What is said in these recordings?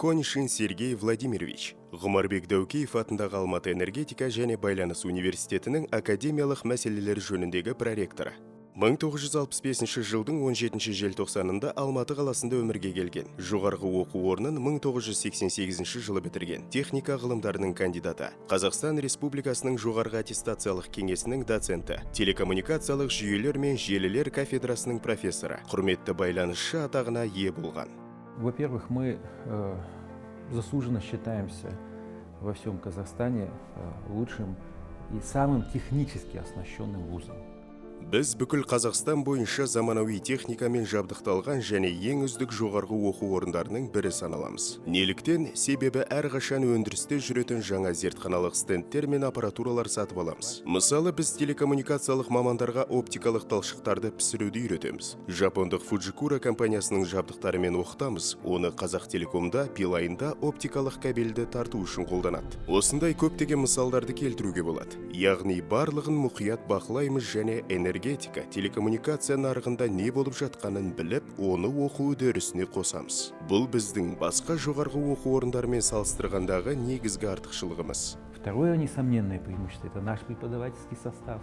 Конишин Сергей Владимирович, Ғұмарбек Дәукеев атындағы Алматы энергетика және байланыс университетінің академиялық мәселелер жөніндегі проректоры. 1965 жылдың 17 желтоқсанында Алматы қаласында өмірге келген. Жоғарғы оқу орнын 1988 жылы бітірген. Техника ғылымдарының кандидаты. Қазақстан Республикасының жоғарғы аттестациялық кеңесінің доценті. Телекоммуникациялық жүйелер мен желілер кафедрасының профессоры. Құрметті байланысшы атағына ие болған. Во-первых, мы заслуженно считаемся во всем Казахстане лучшим и самым технически оснащенным вузом. Біз бүкіл Қазақстан бойынша заманауи техникамен жабдықталған және ең үздік жоғарғы оқу орындарының бірі саналамыз. Неліктен? Себебі әрқашан өндірісте жүретін жаңа зертханалық стендтер мен аппаратуралар сатып аламыз. Мысалы, біз телекоммуникациялық мамандарға оптикалық талшықтарды пісіруді үйретеміз. Жапондық Fujikura компаниясының жабдықтарымен оқытамыз. Оны Қазақтелекомда, Билайнда оптикалық кабельді тарту үшін қолданады. Осындай көптеген мысалдарды келтіруге болады. Яғни барлығын мұқият бақылаймыз және энергетика, телекоммуникация нарығында не болып жатқанын біліп, оны оқу үдерісіне қосамыз. Бұл біздің басқа жоғарғы оқу орындарымен салыстырғандағы негізгі артықшылығымыз. Второе несомненное преимущество – это наш преподавательский состав.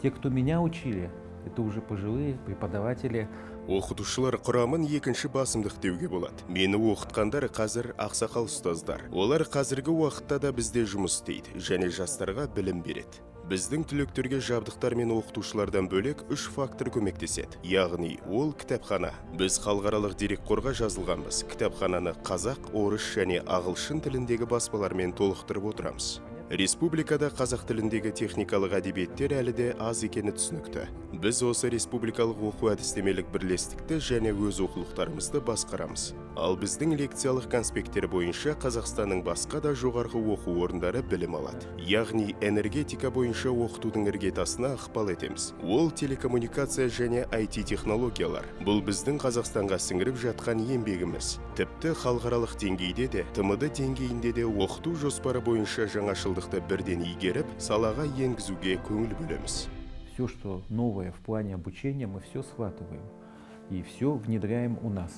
Те, кто меня учили, это уже пожилые преподаватели. Оқытушылар құрамын екінші басымдық деуге болады. Мені оқытқандар қазір ақсақал ұстаздар. Олар қазіргі уақытта да бізде жұмыс істейді және жастарға білім береді. Біздің түлектерге жабдықтар мен оқытушылардан бөлек 3 фактор көмектеседі. Яғни, ол кітапхана. Біз халықаралық дерекқорға жазылғанбыз. Кітапхананы қазақ, орыс және ағылшын тіліндегі баспалармен толықтырып отырамыз. Республикада қазақ тіліндегі техникалық әдебиеттер әлі де аз екені түсінікті. Біз осы республикалық оқу әдістемелік бірлестікті және өз оқулықтарымызды басқарамыз. Ал біздің лекциялық конспекттер бойынша Қазақстанның басқа да жоғарғы оқу орындары білім алады. Яғни энергетика бойынша оқытудың іргетасына ықпал етеміз. Ол телекоммуникация және IT технологиялар. Бұл біздің Қазақстанға сіңіріп жатқан еңбегіміз. Тіпті халықаралық деңгейде де, ТМД деңгейінде де оқыту жоспары бойынша жаңашылдықты бірден игеріп, салаға енгізуге көңіл бөлеміз. Все, что новое в плане обучения, мы все схватываем и все внедряем у нас.